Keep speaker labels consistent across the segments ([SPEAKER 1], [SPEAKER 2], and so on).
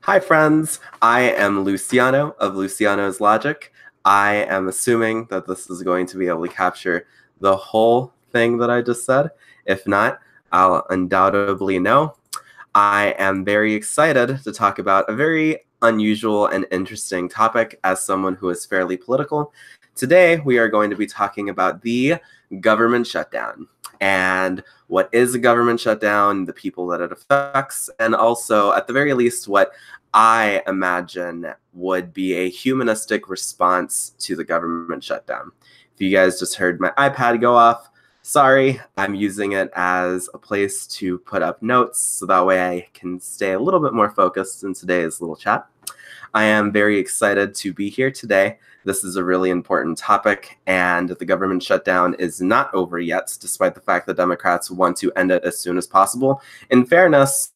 [SPEAKER 1] Hi friends, I am Luciano of Luciano's Logic. I am assuming that this is going to be able to capture the whole thing that I just said. If not, I'll undoubtedly know. I am very excited to talk about a very unusual and interesting topic as someone who is fairly political. Today, we are going to be talking about the government shutdown and what is a government shutdown, the people that it affects, and also, at the very least, what I imagine would be a humanistic response to the government shutdown. If you guys just heard my iPad go off, sorry, I'm using it as a place to put up notes so that way I can stay a little bit more focused in today's little chat. I am very excited to be here today. This is a really important topic, and the government shutdown is not over yet, despite the fact that Democrats want to end it as soon as possible. In fairness,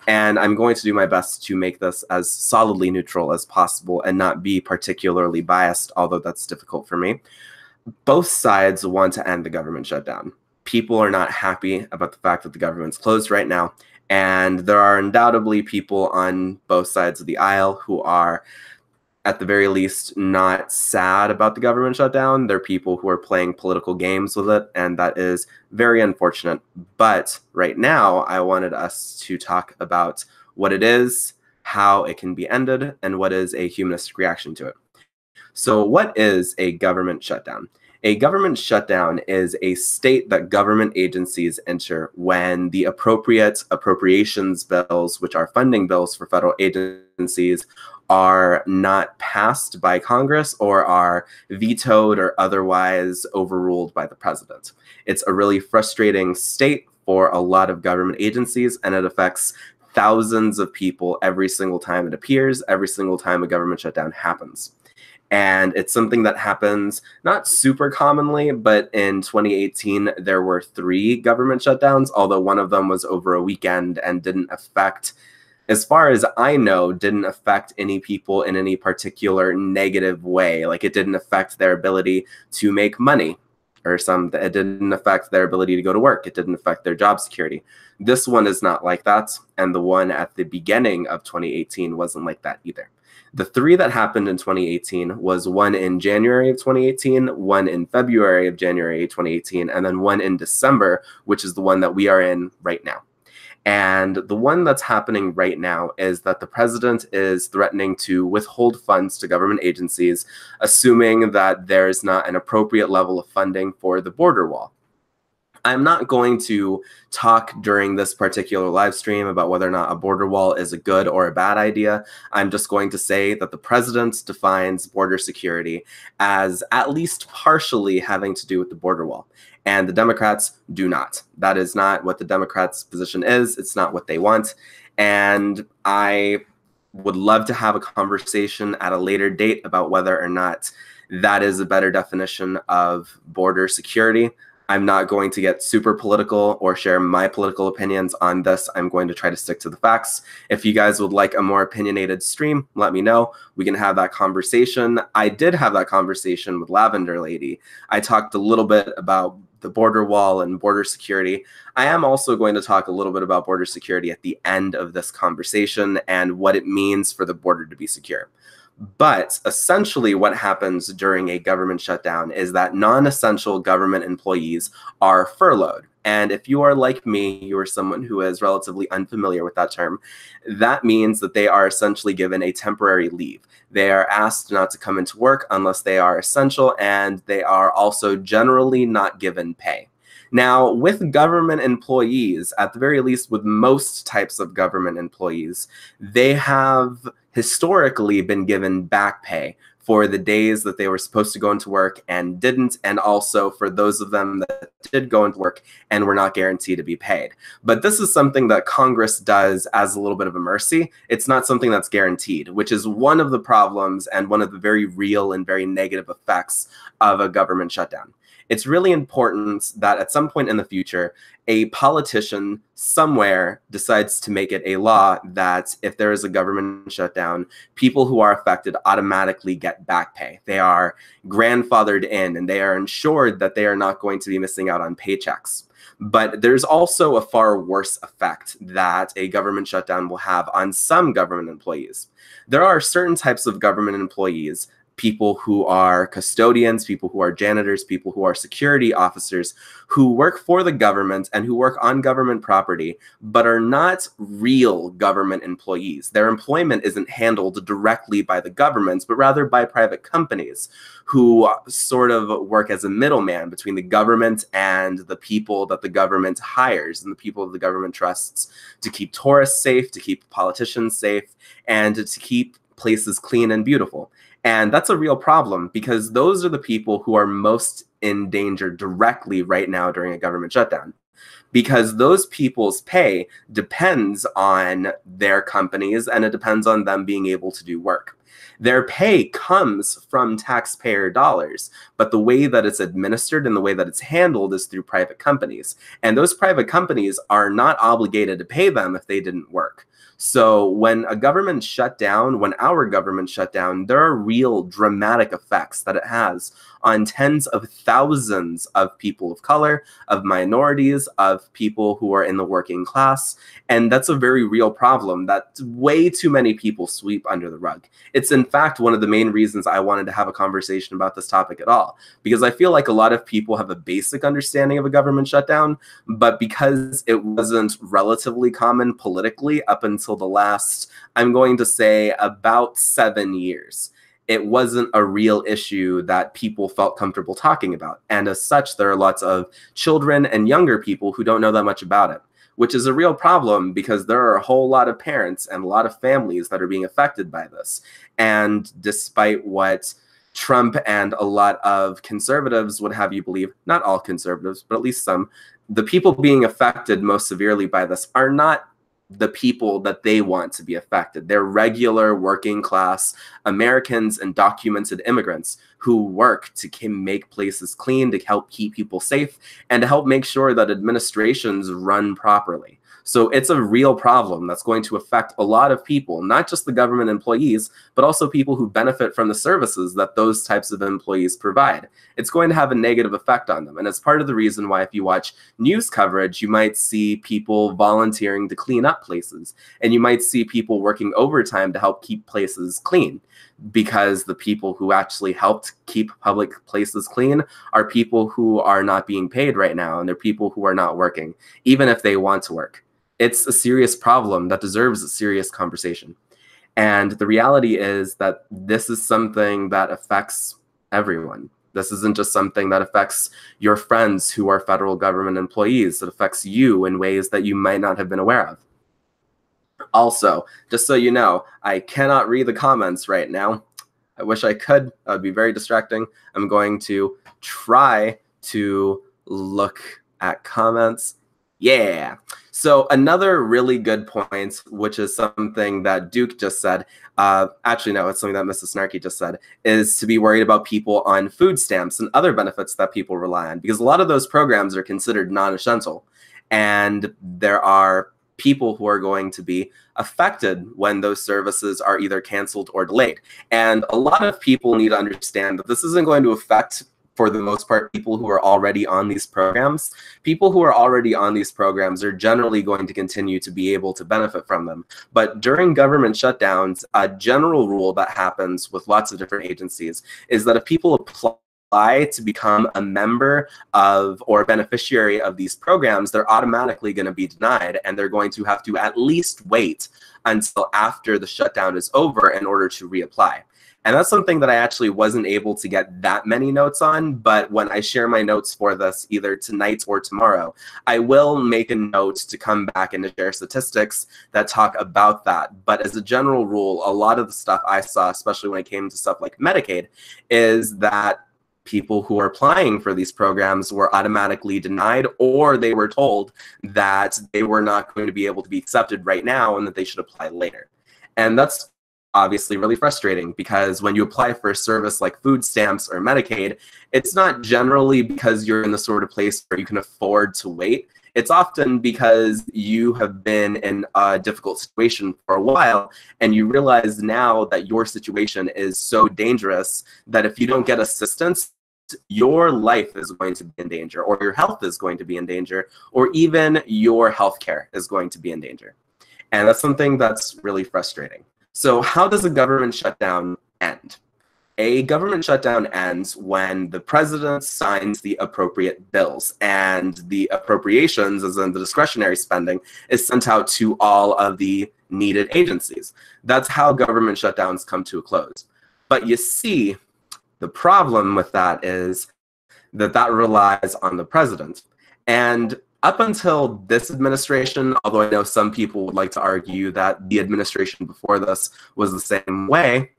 [SPEAKER 1] and I'm going to do my best to make this as solidly neutral as possible and not be particularly biased, although that's difficult for me. Both sides want to end the government shutdown. People are not happy about the fact that the government's closed right now, and there are undoubtedly people on both sides of the aisle who are, at the very least, not sad about the government shutdown. They're people who are playing political games with it, and that is very unfortunate. But right now, I wanted us to talk about what it is, how it can be ended, and what is a humanistic reaction to it. So what is a government shutdown? A government shutdown is a state that government agencies enter when the appropriate appropriations bills, which are funding bills for federal agencies, are not passed by Congress or are vetoed or otherwise overruled by the president. It's a really frustrating state for a lot of government agencies, and it affects thousands of people every single time it appears, every single time a government shutdown happens. And it's something that happens not super commonly, but in 2018, there were 3 government shutdowns, although one of them was over a weekend and didn't affect, as far as I know, didn't affect any people in any particular negative way. Like, it didn't affect their ability to make money or something. It didn't affect their ability to go to work. It didn't affect their job security. This one is not like that. And the one at the beginning of 2018 wasn't like that either. The 3 that happened in 2018 was one in January of 2018, one in February of January 2018, and then one in December, which is the one that we are in right now. And the one that's happening right now is that the president is threatening to withhold funds to government agencies, assuming that there's not an appropriate level of funding for the border wall. I'm not going to talk during this particular live stream about whether or not a border wall is a good or a bad idea. I'm just going to say that the president defines border security as at least partially having to do with the border wall, and the Democrats do not. That is not what the Democrats' position is. It's not what they want, and I would love to have a conversation at a later date about whether or not that is a better definition of border security. I'm not going to get super political or share my political opinions on this. I'm going to try to stick to the facts. If you guys would like a more opinionated stream, let me know. We can have that conversation. I did have that conversation with Lavender Lady. I talked a little bit about the border wall and border security. I am also going to talk a little bit about border security at the end of this conversation and what it means for the border to be secure. But essentially what happens during a government shutdown is that non-essential government employees are furloughed. And if you are like me, you are someone who is relatively unfamiliar with that term, that means that they are essentially given a temporary leave. They are asked not to come into work unless they are essential, and they are also generally not given pay. Now, with government employees, at the very least with most types of government employees, they have historically been given back pay for the days that they were supposed to go into work and didn't, and also for those of them that did go into work and were not guaranteed to be paid. But this is something that Congress does as a little bit of a mercy. It's not something that's guaranteed, which is one of the problems and one of the very real and very negative effects of a government shutdown. It's really important that at some point in the future, a politician somewhere decides to make it a law that if there is a government shutdown, people who are affected automatically get back pay. They are grandfathered in, and they are ensured that they are not going to be missing out on paychecks. But there's also a far worse effect that a government shutdown will have on some government employees. There are certain types of government employees, people who are custodians, people who are janitors, people who are security officers, who work for the government and who work on government property, but are not real government employees. Their employment isn't handled directly by the government, but rather by private companies who sort of work as a middleman between the government and the people that the government hires and the people that the government trusts to keep tourists safe, to keep politicians safe, and to keep places clean and beautiful. And that's a real problem because those are the people who are most in danger directly right now during a government shutdown. Because those people's pay depends on their companies and it depends on them being able to do work. Their pay comes from taxpayer dollars, but the way that it's administered and the way that it's handled is through private companies. And those private companies are not obligated to pay them if they didn't work. So when a government shut down, when our government shut down, there are real dramatic effects that it has on tens of thousands of people of color, of minorities, of people who are in the working class. And that's a very real problem that way too many people sweep under the rug. It's in fact one of the main reasons I wanted to have a conversation about this topic at all, because I feel like a lot of people have a basic understanding of a government shutdown, but because it wasn't relatively common politically up until the last, I'm going to say, about 7 years, it wasn't a real issue that people felt comfortable talking about. And as such, there are lots of children and younger people who don't know that much about it, which is a real problem because there are a whole lot of parents and a lot of families that are being affected by this. And despite what Trump and a lot of conservatives would have you believe, not all conservatives, but at least some, the people being affected most severely by this are not the people that they want to be affected. They're regular working class Americans and documented immigrants who work to make places clean, to help keep people safe, and to help make sure that administrations run properly. So it's a real problem that's going to affect a lot of people, not just the government employees, but also people who benefit from the services that those types of employees provide. It's going to have a negative effect on them. And it's part of the reason why if you watch news coverage, you might see people volunteering to clean up places. And you might see people working overtime to help keep places clean, because the people who actually helped keep public places clean are people who are not being paid right now. And they're people who are not working, even if they want to work. It's a serious problem that deserves a serious conversation. And the reality is that this is something that affects everyone. This isn't just something that affects your friends who are federal government employees. It affects you in ways that you might not have been aware of. Also, just so you know, I cannot read the comments right now. I wish I could. That would be very distracting. I'm going to try to look at comments. Yeah. So another really good point, which is something that Duke just said, actually, no, it's something that Mrs. Snarky just said, is to be worried about people on food stamps and other benefits that people rely on, because a lot of those programs are considered non-essential. And there are people who are going to be affected when those services are either canceled or delayed. And a lot of people need to understand that this isn't going to affect, for the most part, people who are already on these programs. People who are already on these programs are generally going to continue to be able to benefit from them. But during government shutdowns, a general rule that happens with lots of different agencies is that if people apply to become a member of or a beneficiary of these programs, they're automatically going to be denied, and they're going to have to at least wait until after the shutdown is over in order to reapply. And that's something that I actually wasn't able to get that many notes on, but when I share my notes for this, either tonight or tomorrow, I will make a note to come back and to share statistics that talk about that. But as a general rule, a lot of the stuff I saw, especially when it came to stuff like Medicaid, is that people who are applying for these programs were automatically denied, or they were told that they were not going to be able to be accepted right now and that they should apply later. And that's obviously really frustrating, because when you apply for a service like food stamps or Medicaid, it's not generally because you're in the sort of place where you can afford to wait. It's often because you have been in a difficult situation for a while, and you realize now that your situation is so dangerous that if you don't get assistance, your life is going to be in danger, or your health is going to be in danger, or even your healthcare is going to be in danger. And that's something that's really frustrating. So how does a government shutdown end? A government shutdown ends when the president signs the appropriate bills, and the appropriations, as in the discretionary spending, is sent out to all of the needed agencies. That's how government shutdowns come to a close. But you see, the problem with that is that that relies on the president. And up until this administration, although I know some people would like to argue that the administration before this was the same way,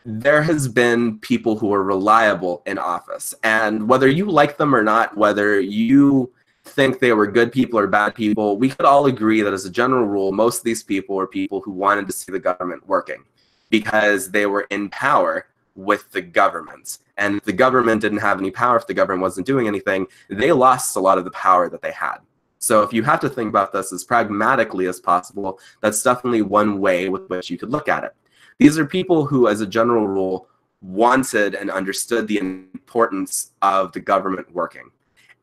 [SPEAKER 1] there has been people who are reliable in office. And whether you like them or not, whether you think they were good people or bad people, we could all agree that as a general rule, most of these people were people who wanted to see the government working because they were in power with the government. And if the government didn't have any power, if the government wasn't doing anything, they lost a lot of the power that they had. So if you have to think about this as pragmatically as possible, that's definitely one way with which you could look at it. These are people who, as a general rule, wanted and understood the importance of the government working.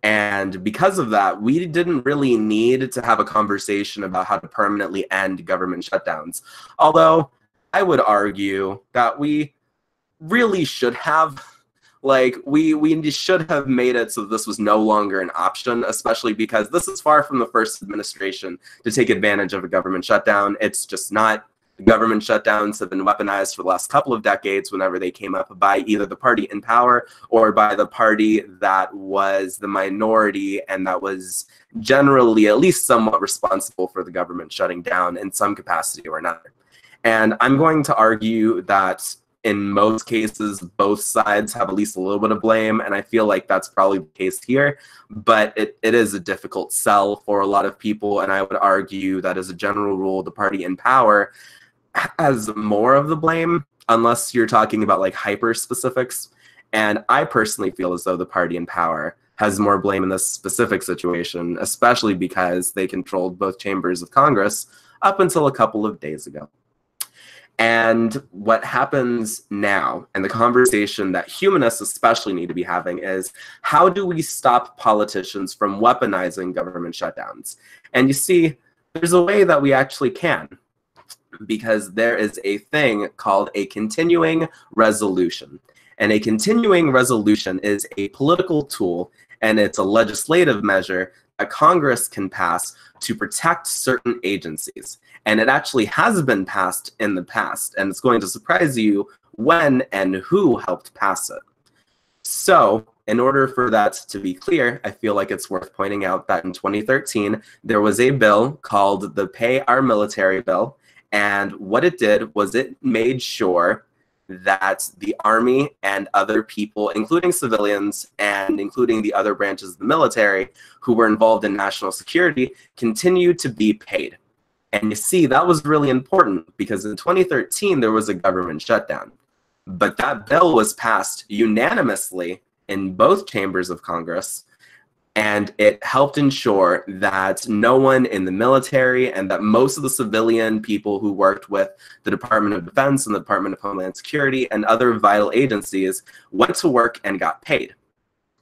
[SPEAKER 1] And because of that, we didn't really need to have a conversation about how to permanently end government shutdowns. Although I would argue that we really should have. Like, we should have made it so this was no longer an option, especially because this is far from the first administration to take advantage of a government shutdown. It's just not. Government shutdowns have been weaponized for the last couple of decades whenever they came up by either the party in power or by the party that was the minority and that was generally at least somewhat responsible for the government shutting down in some capacity or another. And I'm going to argue that in most cases, both sides have at least a little bit of blame, and I feel like that's probably the case here. But it is a difficult sell for a lot of people, and I would argue that as a general rule, the party in power has more of the blame, unless you're talking about like hyper specifics. And I personally feel as though the party in power has more blame in this specific situation, especially because they controlled both chambers of Congress up until a couple of days ago. And what happens now, and the conversation that humanists especially need to be having, is how do we stop politicians from weaponizing government shutdowns? And you see, there's a way that we actually can, because there is a thing called a continuing resolution. And a continuing resolution is a political tool, and it's a legislative measure that Congress can pass to protect certain agencies. And it actually has been passed in the past, and it's going to surprise you when and who helped pass it. So, in order for that to be clear, I feel like it's worth pointing out that in 2013, there was a bill called the Pay Our Military Bill, and what it did was it made sure that the Army and other people, including civilians and including the other branches of the military who were involved in national security, continued to be paid. And you see, that was really important because in 2013, there was a government shutdown. But that bill was passed unanimously in both chambers of Congress, and it helped ensure that no one in the military and that most of the civilian people who worked with the Department of Defense and the Department of Homeland Security and other vital agencies went to work and got paid.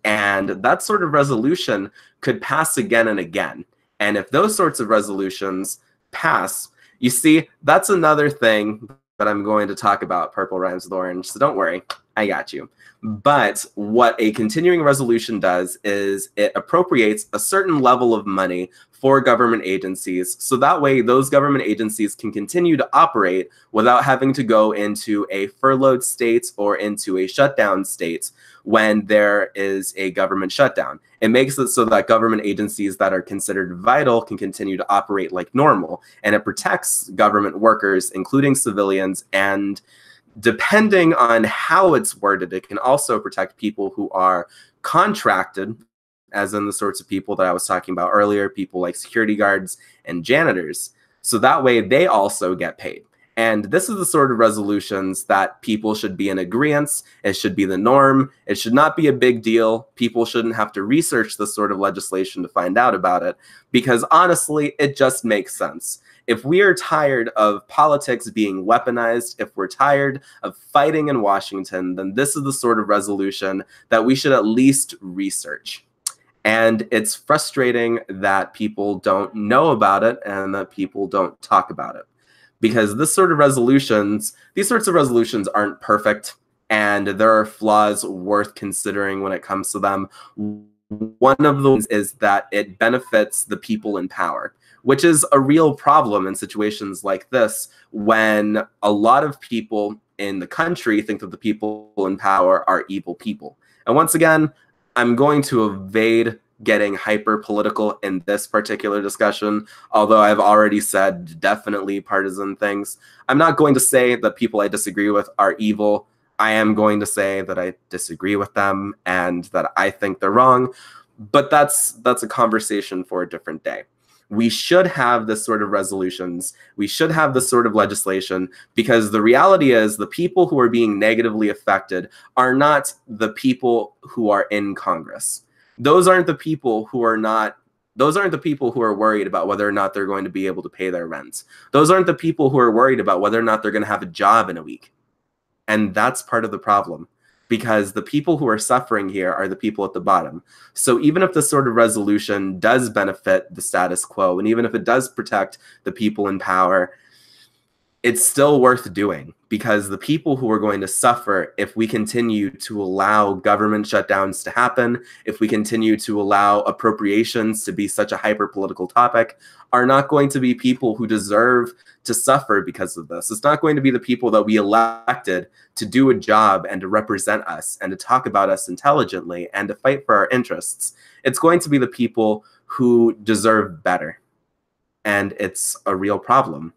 [SPEAKER 1] And that sort of resolution could pass again and again. And if those sorts of resolutions pass, you see, that's another thing that I'm going to talk about. Purple rhymes with orange, so don't worry, I got you. But what a continuing resolution does is it appropriates a certain level of money for government agencies, so that way those government agencies can continue to operate without having to go into a furloughed state or into a shutdown state when there is a government shutdown. It makes it so that government agencies that are considered vital can continue to operate like normal, and it protects government workers, including civilians, and depending on how it's worded, it can also protect people who are contracted, as in the sorts of people that I was talking about earlier, people like security guards and janitors. So that way they also get paid. And this is the sort of resolutions that people should be in agreement. It should be the norm. It should not be a big deal. People shouldn't have to research this sort of legislation to find out about it, because honestly, it just makes sense. If we are tired of politics being weaponized, if we're tired of fighting in Washington, then this is the sort of resolution that we should at least research. And it's frustrating that people don't know about it and that people don't talk about it, because these sorts of resolutions aren't perfect, and there are flaws worth considering when it comes to them. One of them is that it benefits the people in power, which is a real problem in situations like this, when a lot of people in the country think that the people in power are evil people. And once again, I'm going to evade getting hyper political in this particular discussion, although I've already said definitely partisan things. I'm not going to say that people I disagree with are evil. I am going to say that I disagree with them and that I think they're wrong, but that's a conversation for a different day. We should have this sort of resolutions. We should have this sort of legislation, because the reality is the people who are being negatively affected are not the people who are in Congress. Those aren't the people who are worried about whether or not they're going to be able to pay their rent. Those aren't the people who are worried about whether or not they're going to have a job in a week. And that's part of the problem, because the people who are suffering here are the people at the bottom. So even if this sort of resolution does benefit the status quo, and even if it does protect the people in power, it's still worth doing, because the people who are going to suffer if we continue to allow government shutdowns to happen, if we continue to allow appropriations to be such a hyper-political topic, are not going to be people who deserve to suffer because of this. It's not going to be the people that we elected to do a job and to represent us and to talk about us intelligently and to fight for our interests. It's going to be the people who deserve better. And it's a real problem.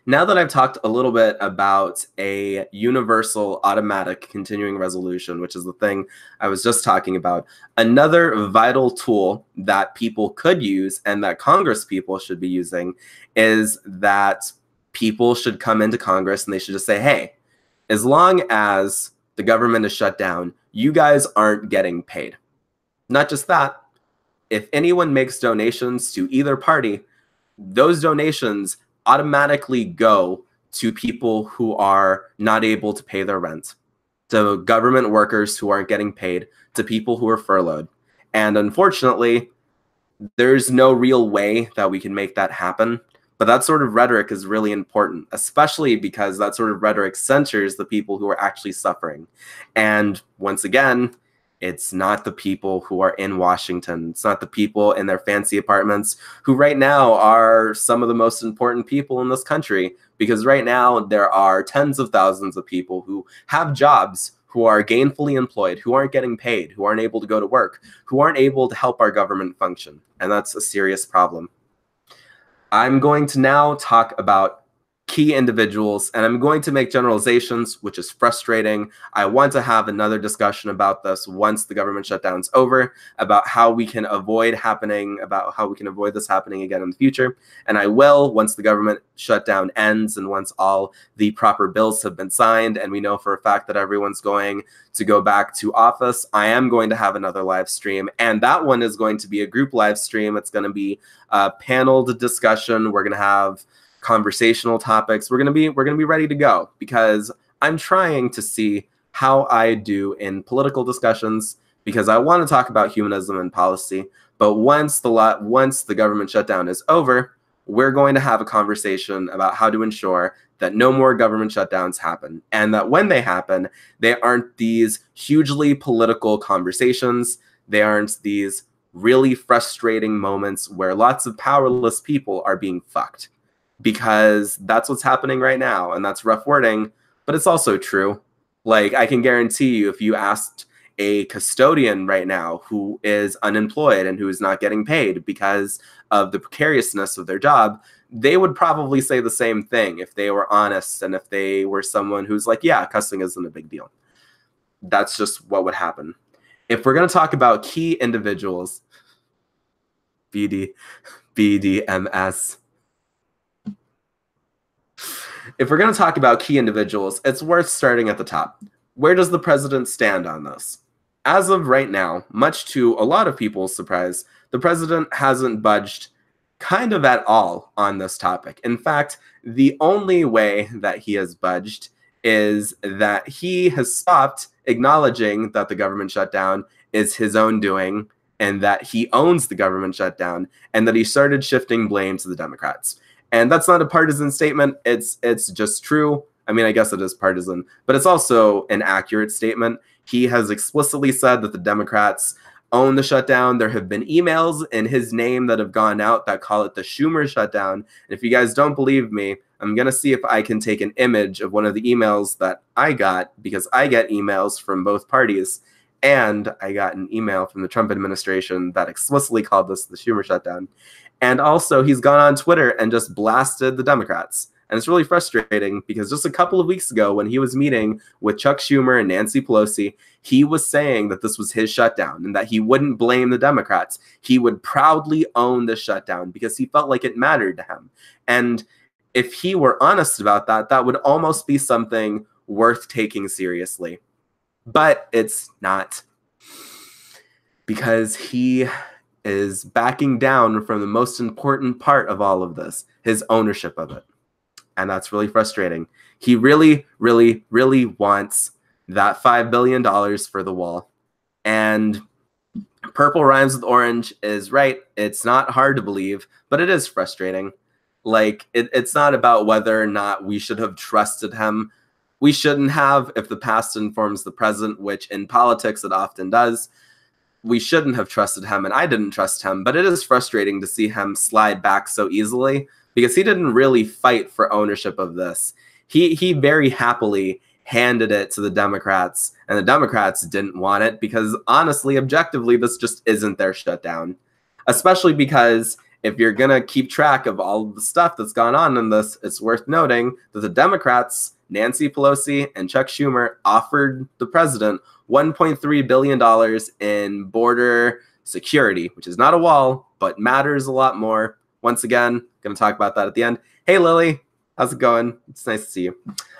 [SPEAKER 1] Now that I've talked a little bit about a universal automatic continuing resolution, which is the thing I was just talking about, another vital tool that people could use and that Congress people should be using is that people should come into Congress and they should just say, hey, as long as the government is shut down, you guys aren't getting paid. Not just that, if anyone makes donations to either party, those donations automatically go to people who are not able to pay their rent, to government workers who aren't getting paid, to people who are furloughed. And unfortunately, there's no real way that we can make that happen. But that sort of rhetoric is really important, especially because that sort of rhetoric censors the people who are actually suffering. And once again, it's not the people who are in Washington. It's not the people in their fancy apartments who right now are some of the most important people in this country, because right now there are tens of thousands of people who have jobs, who are gainfully employed, who aren't getting paid, who aren't able to go to work, who aren't able to help our government function. And that's a serious problem. I'm going to now talk about key individuals, and I'm going to make generalizations, which is frustrating. I want to have another discussion about this once the government shutdown's over, about how we can avoid this happening again in the future. And I will, once the government shutdown ends and once all the proper bills have been signed and we know for a fact that everyone's going to go back to office, I am going to have another live stream, and that one is going to be a group live stream. It's going to be a paneled discussion. We're going to have conversational topics. We're gonna be ready to go, because I'm trying to see how I do in political discussions, because I want to talk about humanism and policy. But once the government shutdown is over, we're going to have a conversation about how to ensure that no more government shutdowns happen, and that when they happen, they aren't these hugely political conversations. They aren't these really frustrating moments where lots of powerless people are being fucked. Because that's what's happening right now, and that's rough wording, but it's also true. Like, I can guarantee you, if you asked a custodian right now who is unemployed and who is not getting paid because of the precariousness of their job, they would probably say the same thing if they were honest and if they were someone who's like, yeah, cussing isn't a big deal. That's just what would happen. If we're going to talk about key individuals, BDMS. if we're going to talk about key individuals, it's worth starting at the top. Where does the president stand on this? As of right now, much to a lot of people's surprise, the president hasn't budged kind of at all on this topic. In fact, the only way that he has budged is that he has stopped acknowledging that the government shutdown is his own doing and that he owns the government shutdown, and that he started shifting blame to the Democrats. And that's not a partisan statement. It's just true. I mean, I guess it is partisan, but it's also an accurate statement. He has explicitly said that the Democrats own the shutdown. There have been emails in his name that have gone out that call it the Schumer shutdown. And if you guys don't believe me, I'm going to see if I can take an image of one of the emails that I got, because I get emails from both parties. And I got an email from the Trump administration that explicitly called this the Schumer shutdown. And also, he's gone on Twitter and just blasted the Democrats. And it's really frustrating because just a couple of weeks ago, when he was meeting with Chuck Schumer and Nancy Pelosi, he was saying that this was his shutdown and that he wouldn't blame the Democrats. He would proudly own the shutdown because he felt like it mattered to him. And if he were honest about that, that would almost be something worth taking seriously. But it's not, because he is backing down from the most important part of all of this, his ownership of it. And that's really frustrating. He really, really, really wants that $5 billion for the wall. And purple rhymes with orange is right. It's not hard to believe, but it is frustrating. Like, it's not about whether or not we should have trusted him. We shouldn't have, if the past informs the present, which in politics it often does. We shouldn't have trusted him, and I didn't trust him, but it is frustrating to see him slide back so easily because he didn't really fight for ownership of this. He very happily handed it to the Democrats, and the Democrats didn't want it because, honestly, objectively, this just isn't their shutdown. Especially because if you're going to keep track of all of the stuff that's gone on in this, it's worth noting that the Democrats, Nancy Pelosi and Chuck Schumer, offered the president $1.3 billion in border security, which is not a wall, but matters a lot more. Once again, going to talk about that at the end. Hey, Lily, how's it going? It's nice to see you.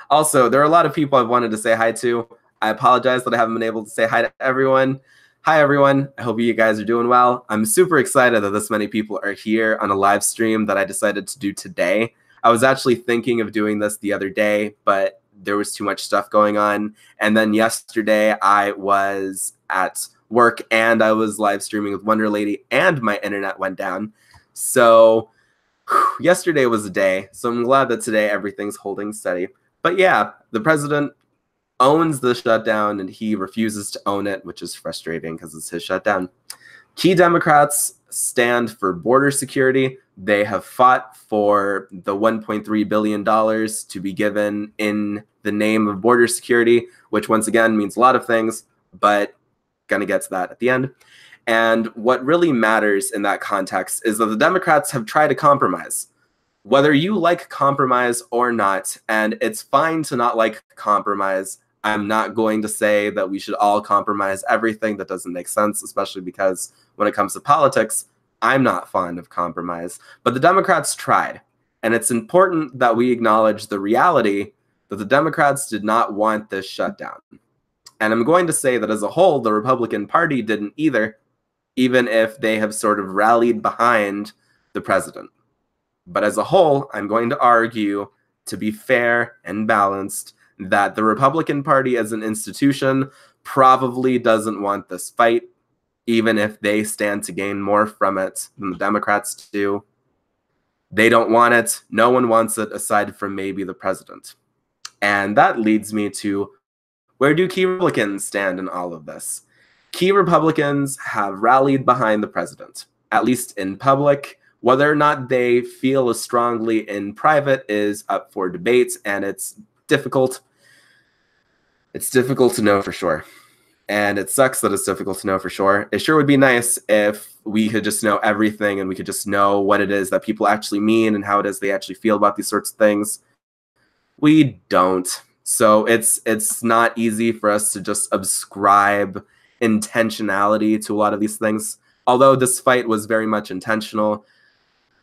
[SPEAKER 1] Also, there are a lot of people I've wanted to say hi to. I apologize that I haven't been able to say hi to everyone. Hi, everyone. I hope you guys are doing well. I'm super excited that this many people are here on a live stream that I decided to do today. I was actually thinking of doing this the other day, but there was too much stuff going on. And then yesterday I was at work and I was live streaming with Wonder Lady and my internet went down. So yesterday was a day. So I'm glad that today everything's holding steady. But yeah, the president owns the shutdown and he refuses to own it, which is frustrating because it's his shutdown. Key Democrats stand for border security. They have fought for the $1.3 billion to be given in the name of border security, which once again means a lot of things, but gonna get to that at the end. And what really matters in that context is that the Democrats have tried to compromise. Whether you like compromise or not, and it's fine to not like compromise, I'm not going to say that we should all compromise everything. That doesn't make sense, especially because when it comes to politics, I'm not fond of compromise. But the Democrats tried. And it's important that we acknowledge the reality that the Democrats did not want this shutdown. And I'm going to say that as a whole, the Republican Party didn't either, even if they have sort of rallied behind the president. But as a whole, I'm going to argue, to be fair and balanced, that the Republican Party as an institution probably doesn't want this fight, even if they stand to gain more from it than the Democrats do. They don't want it. No one wants it aside from maybe the president. And that leads me to, where do key Republicans stand in all of this? Key Republicans have rallied behind the president, at least in public. Whether or not they feel as strongly in private is up for debate, and it's difficult. It's difficult to know for sure. And it sucks that it's difficult to know for sure. It sure would be nice if we could just know everything and we could just know what it is that people actually mean and how it is they actually feel about these sorts of things. We don't. So it's not easy for us to just ascribe intentionality to a lot of these things. Although this fight was very much intentional,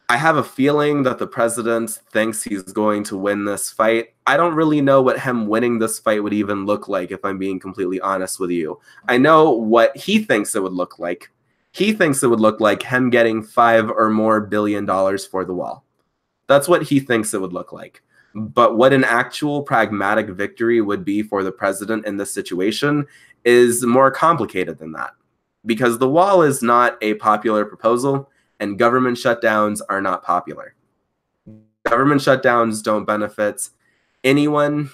[SPEAKER 1] I have a feeling that the president thinks he's going to win this fight. I don't really know what him winning this fight would even look like, if I'm being completely honest with you. I know what he thinks it would look like. He thinks it would look like him getting $5 or more billion for the wall. That's what he thinks it would look like. But what an actual pragmatic victory would be for the president in this situation is more complicated than that. Because the wall is not a popular proposal, and government shutdowns are not popular. Government shutdowns don't benefit anyone,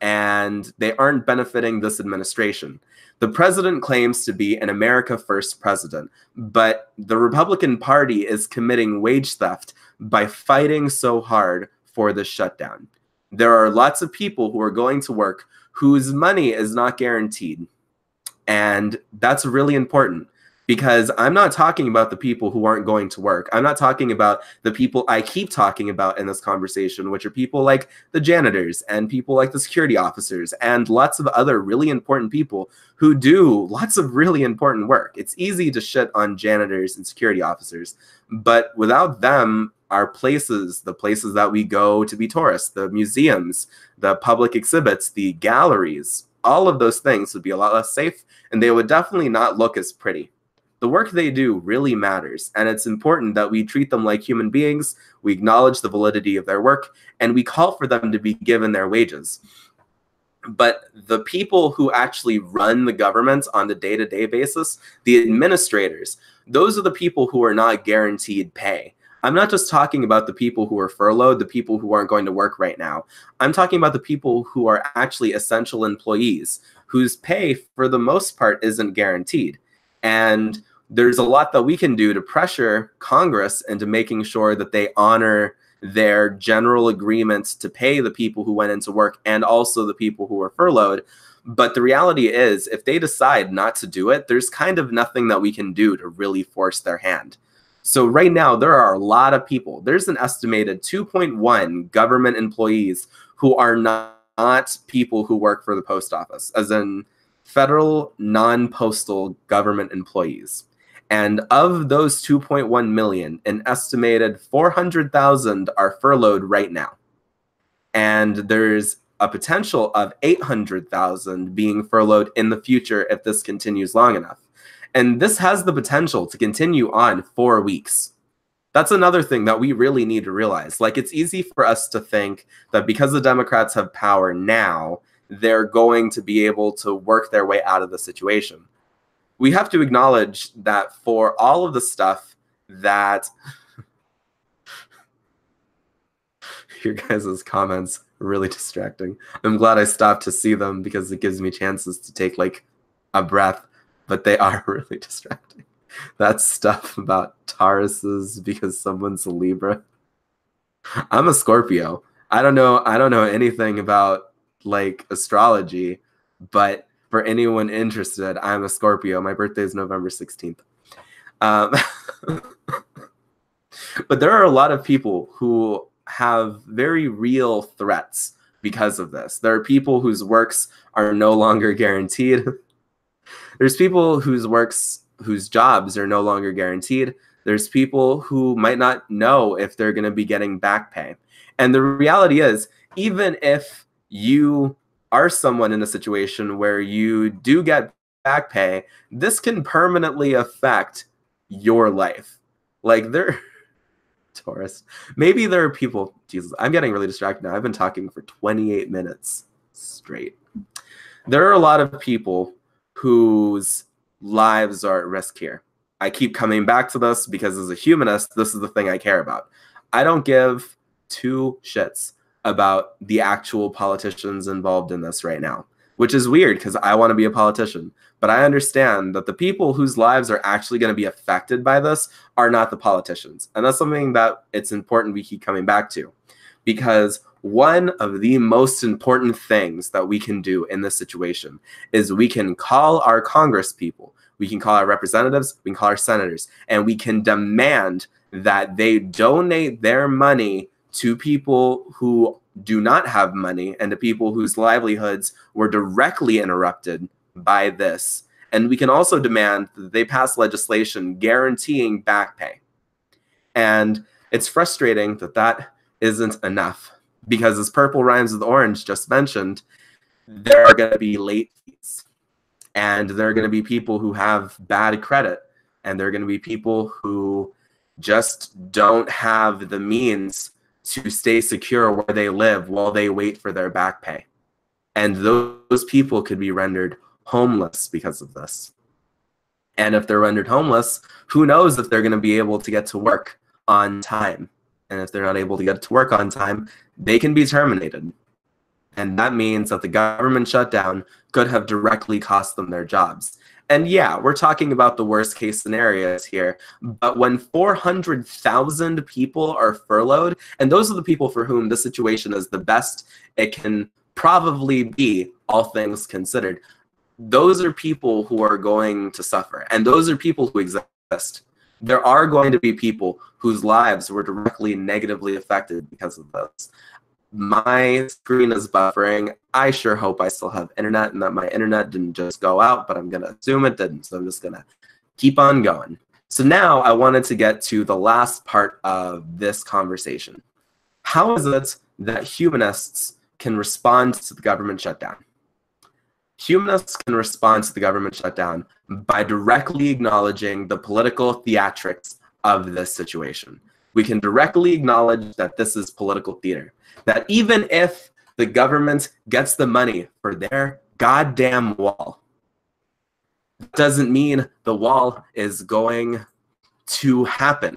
[SPEAKER 1] and they aren't benefiting this administration. The president claims to be an America First president, but the Republican Party is committing wage theft by fighting so hard for this shutdown. There are lots of people who are going to work whose money is not guaranteed. And that's really important, because I'm not talking about the people who aren't going to work. I'm not talking about the people I keep talking about in this conversation, which are people like the janitors and people like the security officers and lots of other really important people who do lots of really important work. It's easy to shit on janitors and security officers, but without them, our places, the places that we go to be tourists, the museums, the public exhibits, the galleries, all of those things would be a lot less safe, and they would definitely not look as pretty. The work they do really matters, and it's important that we treat them like human beings, we acknowledge the validity of their work, and we call for them to be given their wages. But the people who actually run the government on the day-to-day basis, the administrators, those are the people who are not guaranteed pay. I'm not just talking about the people who are furloughed, the people who aren't going to work right now. I'm talking about the people who are actually essential employees, whose pay, for the most part, isn't guaranteed. And there's a lot that we can do to pressure Congress into making sure that they honor their general agreements to pay the people who went into work and also the people who are furloughed. But the reality is, if they decide not to do it, there's kind of nothing that we can do to really force their hand. So right now, there are a lot of people. There's an estimated 2.1 government employees who are not people who work for the post office, as in federal non-postal government employees. And of those 2.1 million, an estimated 400,000 are furloughed right now. And there's a potential of 800,000 being furloughed in the future if this continues long enough. And this has the potential to continue on 4 weeks. That's another thing that we really need to realize. Like, it's easy for us to think that because the Democrats have power now, they're going to be able to work their way out of the situation. We have to acknowledge that for all of the stuff that your guys' comments are really distracting. I'm glad I stopped to see them because it gives me chances to take like a breath, but they are really distracting. That stuff about Tauruses because someone's a Libra. I'm a Scorpio. I don't know anything about like astrology, but for anyone interested, I'm a Scorpio. My birthday is November 16th. But there are a lot of people who have very real threats because of this. There are people whose works are no longer guaranteed. There's people whose jobs are no longer guaranteed. There's people who might not know if they're going to be getting back pay. And the reality is, even if you are someone in a situation where you do get back pay, this can permanently affect your life. Like, Taurus, maybe there are people, Jesus, I'm getting really distracted now. I've been talking for 28 minutes straight. There are a lot of people whose lives are at risk here. I keep coming back to this because as a humanist, this is the thing I care about. I don't give two shits about the actual politicians involved in this right now, which is weird because I want to be a politician. But I understand that the people whose lives are actually going to be affected by this are not the politicians. And that's something that it's important we keep coming back to, because one of the most important things that we can do in this situation is we can call our Congress people, we can call our representatives, we can call our senators, and we can demand that they donate their money to people who do not have money and to people whose livelihoods were directly interrupted by this. And we can also demand that they pass legislation guaranteeing back pay. And it's frustrating that that isn't enough, because as Purple Rhymes with Orange just mentioned, there are going to be late fees, and there are going to be people who have bad credit, and there are going to be people who just don't have the means to stay secure where they live while they wait for their back pay. And those people could be rendered homeless because of this. And if they're rendered homeless, who knows if they're going to be able to get to work on time. And if they're not able to get to work on time, they can be terminated. And that means that the government shutdown could have directly cost them their jobs. And yeah, we're talking about the worst case scenarios here, but when 400,000 people are furloughed, and those are the people for whom the situation is the best it can probably be, all things considered, those are people who are going to suffer, and those are people who exist. There are going to be people whose lives were directly negatively affected because of this. My screen is buffering. I sure hope I still have internet and that my internet didn't just go out, but I'm going to assume it didn't, so I'm just going to keep on going. So now I wanted to get to the last part of this conversation. How is it that humanists can respond to the government shutdown? Humanists can respond to the government shutdown by directly acknowledging the political theatrics of this situation. We can directly acknowledge that this is political theater. That even if the government gets the money for their goddamn wall, that doesn't mean the wall is going to happen.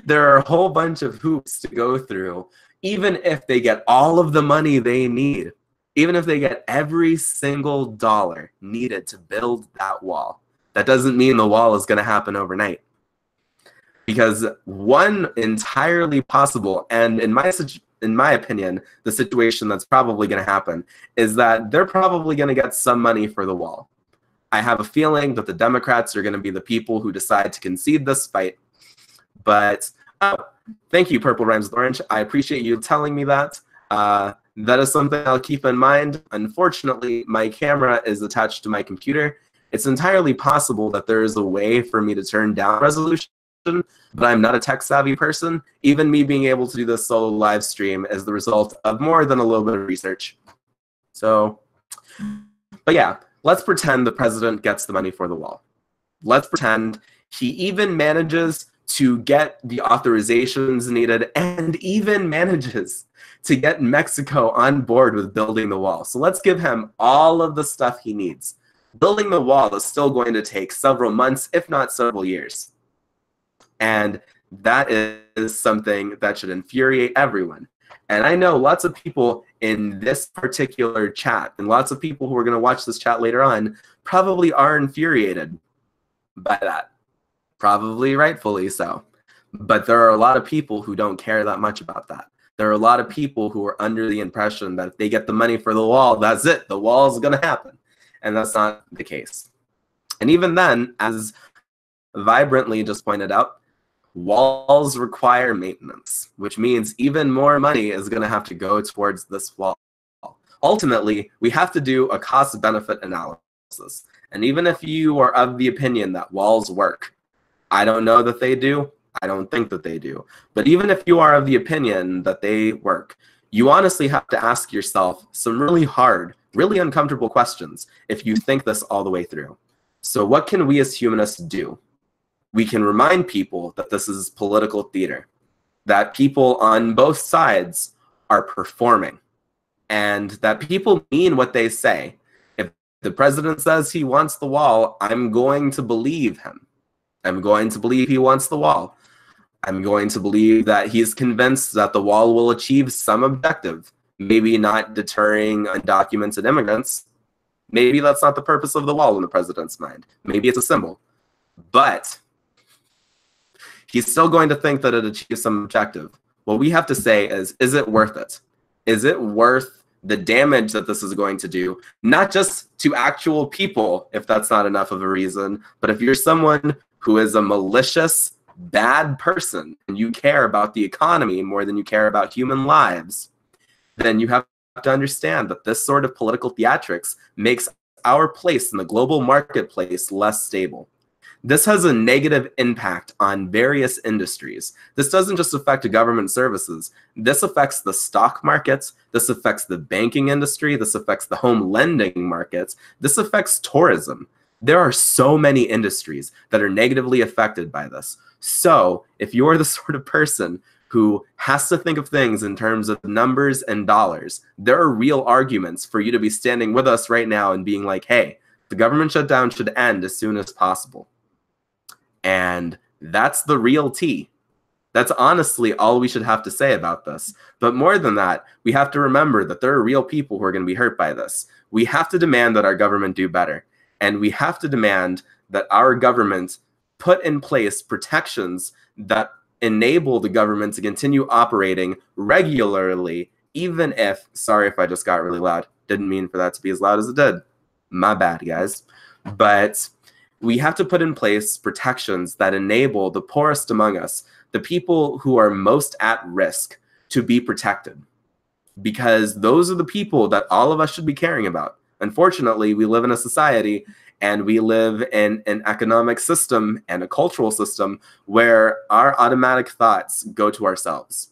[SPEAKER 1] There are a whole bunch of hoops to go through, even if they get all of the money they need, even if they get every single dollar needed to build that wall. That doesn't mean the wall is going to happen overnight. Because one entirely possible, and in my opinion, the situation that's probably going to happen is that they're probably going to get some money for the wall. I have a feeling that the Democrats are going to be the people who decide to concede this fight. But thank you, Purple Rhymes with Orange. I appreciate you telling me that. That is something I'll keep in mind. Unfortunately, my camera is attached to my computer. It's entirely possible that there is a way for me to turn down resolution, but I'm not a tech-savvy person. Even me being able to do this solo live stream is the result of more than a little bit of research. So, but yeah, let's pretend the president gets the money for the wall. Let's pretend he even manages to get the authorizations needed and even manages to get Mexico on board with building the wall. So let's give him all of the stuff he needs. Building the wall is still going to take several months, if not several years. And that is something that should infuriate everyone. And I know lots of people in this particular chat, and lots of people who are going to watch this chat later on, probably are infuriated by that. Probably rightfully so. But there are a lot of people who don't care that much about that. There are a lot of people who are under the impression that if they get the money for the wall, that's it. The wall is going to happen. And that's not the case. And even then, as Vibrantly just pointed out, walls require maintenance, which means even more money is going to have to go towards this wall. Ultimately, we have to do a cost-benefit analysis. And even if you are of the opinion that walls work, I don't know that they do. I don't think that they do. But even if you are of the opinion that they work, you honestly have to ask yourself some really hard, really uncomfortable questions if you think this all the way through. So what can we as humanists do? We can remind people that this is political theater, that people on both sides are performing, and that people mean what they say. If the president says he wants the wall, I'm going to believe him. I'm going to believe he wants the wall. I'm going to believe that he's convinced that the wall will achieve some objective, maybe not deterring undocumented immigrants. Maybe that's not the purpose of the wall in the president's mind. Maybe it's a symbol. But he's still going to think that it achieves some objective. What we have to say is it worth it? Is it worth the damage that this is going to do? Not just to actual people, if that's not enough of a reason, but if you're someone who is a malicious, bad person and you care about the economy more than you care about human lives, then you have to understand that this sort of political theatrics makes our place in the global marketplace less stable. This has a negative impact on various industries. This doesn't just affect government services. This affects the stock markets. This affects the banking industry. This affects the home lending markets. This affects tourism. There are so many industries that are negatively affected by this. So if you're the sort of person who has to think of things in terms of numbers and dollars, there are real arguments for you to be standing with us right now and being like, hey, the government shutdown should end as soon as possible. And that's the real tea. That's honestly all we should have to say about this. But more than that, we have to remember that there are real people who are going to be hurt by this. We have to demand that our government do better. And we have to demand that our government put in place protections that enable the government to continue operating regularly, even if, sorry if I just got really loud, didn't mean for that to be as loud as it did. My bad, guys. But we have to put in place protections that enable the poorest among us, the people who are most at risk, to be protected. Because those are the people that all of us should be caring about. Unfortunately, we live in a society and we live in an economic system and a cultural system where our automatic thoughts go to ourselves.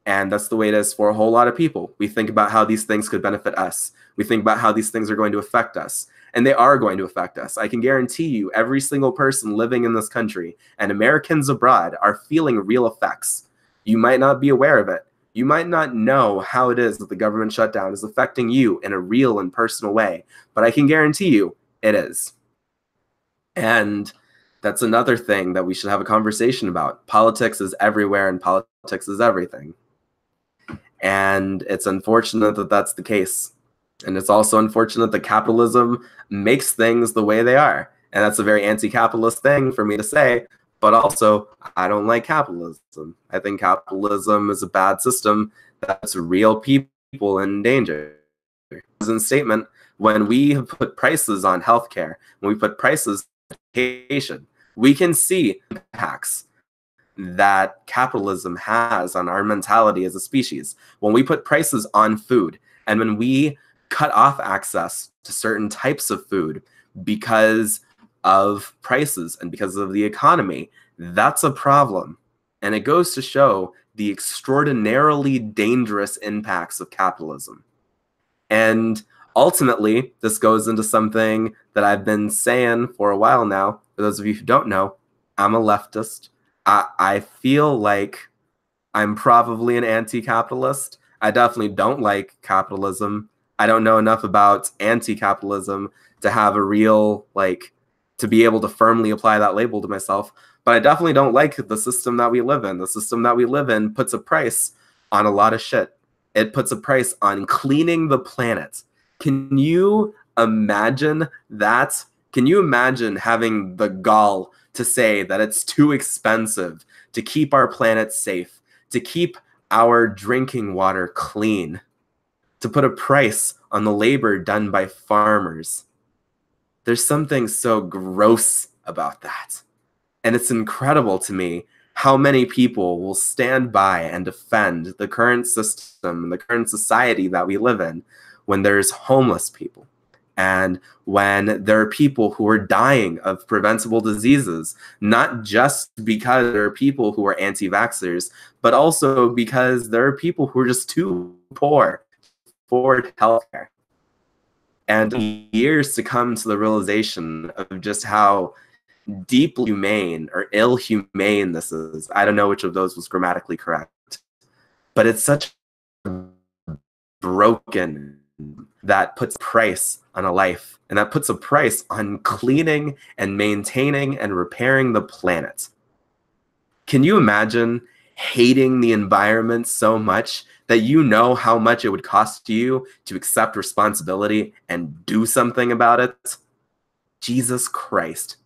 [SPEAKER 1] And that's the way it is for a whole lot of people. We think about how these things could benefit us. We think about how these things are going to affect us. And they are going to affect us. I can guarantee you every single person living in this country and Americans abroad are feeling real effects. You might not be aware of it. You might not know how it is that the government shutdown is affecting you in a real and personal way, but I can guarantee you it is. And that's another thing that we should have a conversation about. Politics is everywhere and politics is everything. And it's unfortunate that that's the case. And it's also unfortunate that capitalism makes things the way they are. And that's a very anti-capitalist thing for me to say. But also, I don't like capitalism. I think capitalism is a bad system that's real people in danger. As in statement, when we have put prices on healthcare, when we put prices on education, we can see impacts that capitalism has on our mentality as a species. When we put prices on food, and when we cut off access to certain types of food because of prices and because of the economy, that's a problem. And it goes to show the extraordinarily dangerous impacts of capitalism. And ultimately, this goes into something that I've been saying for a while now. For those of you who don't know, I'm a leftist. I feel like I'm probably an anti-capitalist. I definitely don't like capitalism. I don't know enough about anti-capitalism to have a real, to be able to firmly apply that label to myself. But I definitely don't like the system that we live in. The system that we live in puts a price on a lot of shit. It puts a price on cleaning the planet. Can you imagine that? Can you imagine having the gall to say that it's too expensive to keep our planet safe, to keep our drinking water clean, to put a price on the labor done by farmers? There's something so gross about that. And it's incredible to me how many people will stand by and defend the current system, the current society that we live in, when there's homeless people, and when there are people who are dying of preventable diseases, not just because there are people who are anti-vaxxers, but also because there are people who are just too poor to afford healthcare. And years to come to the realization of just how deeply humane or ill-humane this is. I don't know which of those was grammatically correct, but it's such broken that puts a price on a life, and that puts a price on cleaning and maintaining and repairing the planet. Can you imagine hating the environment so much that you know how much it would cost you to accept responsibility and do something about it? Jesus Christ.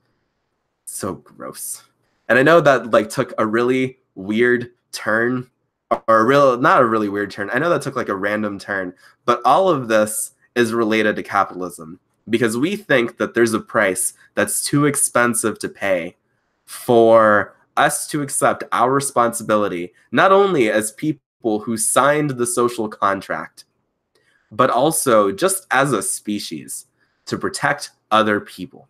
[SPEAKER 1] So gross. And I know that took a really weird turn, or not a really weird turn. I know that took a random turn, but all of this is related to capitalism, because we think that there's a price that's too expensive to pay for us to accept our responsibility, not only as people who signed the social contract, but also just as a species, to protect other people.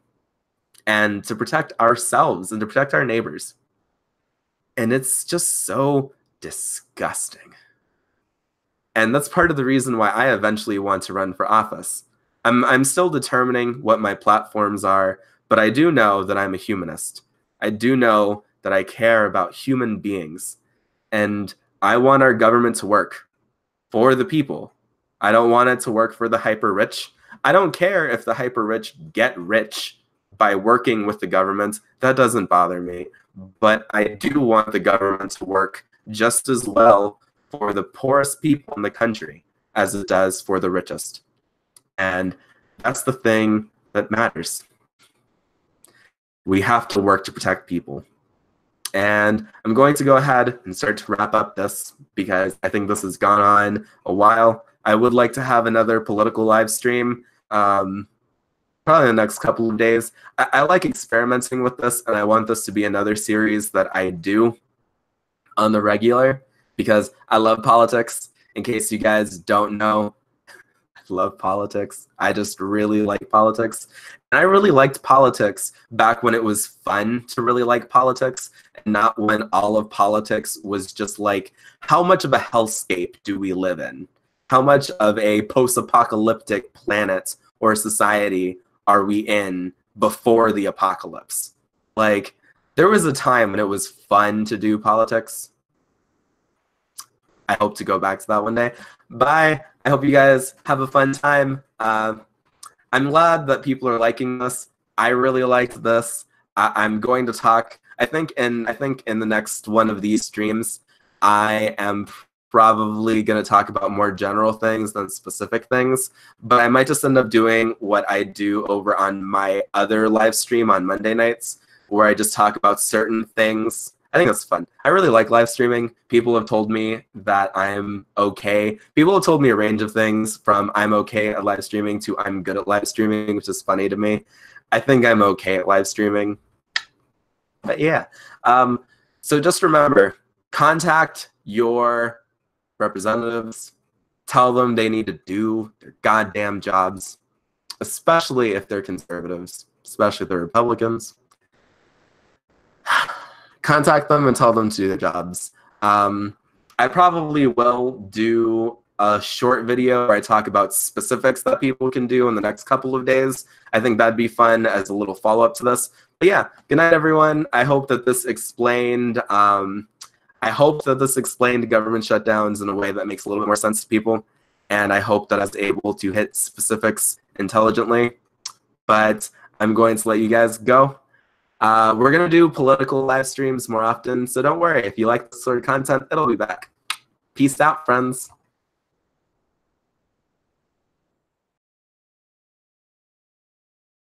[SPEAKER 1] and to protect ourselves and to protect our neighbors. And it's just so disgusting. And that's part of the reason why I eventually want to run for office. I'm still determining what my platforms are, but I do know that I'm a humanist. I do know that I care about human beings. And I want our government to work for the people. I don't want it to work for the hyper rich. I don't care if the hyper rich get rich by working with the government. That doesn't bother me. But I do want the government to work just as well for the poorest people in the country as it does for the richest. And that's the thing that matters. We have to work to protect people. And I'm going to go ahead and start to wrap up this because I think this has gone on a while. I would like to have another political live stream probably in the next couple of days. I like experimenting with this, and I want this to be another series that I do on the regular because I love politics. In case you guys don't know, I love politics. I just really like politics. And I really liked politics back when it was fun to really like politics, and not when all of politics was just like, how much of a hellscape do we live in? How much of a post-apocalyptic planet or society are we in before the apocalypse? Like, there was a time when it was fun to do politics. I hope to go back to that one day. Bye. I hope you guys have a fun time. I'm glad that people are liking this. I really liked this. I'm going to talk. I think in the next one of these streams, I am probably going to talk about more general things than specific things. But I might just end up doing what I do over on my other live stream on Monday nights, where I just talk about certain things. I think that's fun. I really like live streaming. People have told me that I'm okay. People have told me a range of things from I'm okay at live streaming to I'm good at live streaming, which is funny to me. I think I'm okay at live streaming. But yeah. So just remember, contact your representatives. Tell them they need to do their goddamn jobs, especially if they're conservatives, especially if they're Republicans. Contact them and tell them to do their jobs. I probably will do a short video where I talk about specifics that people can do in the next couple of days. I think that'd be fun as a little follow-up to this. But yeah, good night, everyone. I hope that this explained government shutdowns in a way that makes a little bit more sense to people. And I hope that I was able to hit specifics intelligently. But I'm going to let you guys go. We're going to do political live streams more often, so don't worry. If you like this sort of content, it'll be back. Peace out, friends.